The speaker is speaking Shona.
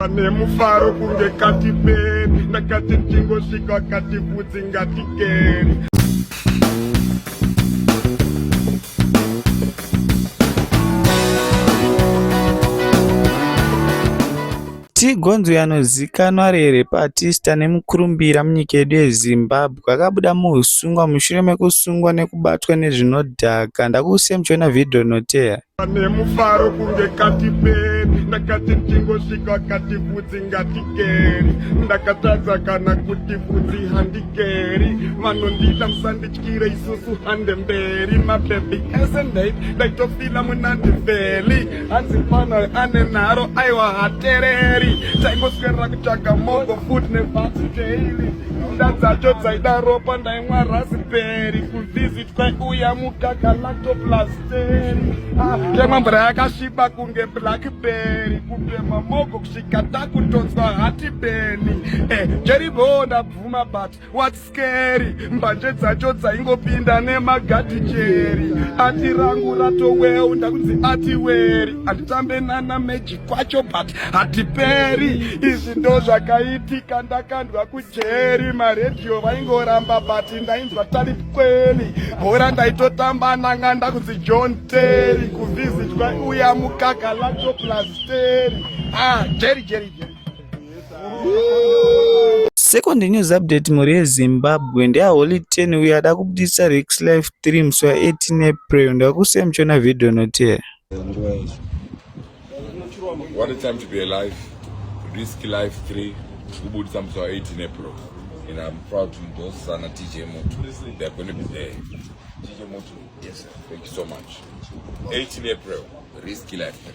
Nemufaro kunge kati baby nakati chingo shika kati vudzi ngatikeri. Gonzo yanozikanwa repatista nemukurumbira munyika yedu yeZimbabwe akabuda muusungwa mushure mekusungwa nekubatwa nezvinodhaka. Ndakusiya muchiona vhidhiyo noteya. Nemufaro kunge kati baby nakati chingo shika kati vudzi ngatikeri. Ndakatadza kana kuti vudzi handikeri. Vanondida musandityire isusu hande mberi. Mabebi esendeit ndaitofila munandivheli. Hanzi pana ane nharo aiwa hatereri. Taingoswera kutsvaga mogo food nevhasi daily. Nda dzacho dzaida ropa ndaimwa raspberry. Kuvisit kwaiuya mukaka lactoplasteri. Temwa mvura yakasviba kunge blackberry. Kupema mogo kusvika takutonzwa hatibeni. Jeribo ndabvuma but what's scary. Mbanje dzacho dzaingopinda nemagaticheri. Ati rangu ratoweu ndakunzi ati weri. Anditambe nana magic kwacho but hatiperi. Izvi ndo zvakaitika ndakandwa kujeri. Maredhiyo vaingoramba but ndainzwa tari kweli. Bhora ndaitotamba nanga ndakunzi John Terry. Kuvisit kwaiuya mukaka lactoplasteri. Jerry. Second news update muri yeZimbabwe ndeyaHoly 10 uyo ada kubudisa Risk Life 3 musi wa18 April. Ndakusiya muchiona vhidhiyo noteya. What a time to be alive. Risk Life 3 kubudisa musi wa18 April. And I'm proud to endorse Sana TJ Moto. They're going to be there. TJ Moto, yes sir. Thank you so much. 18 April, Risk Life.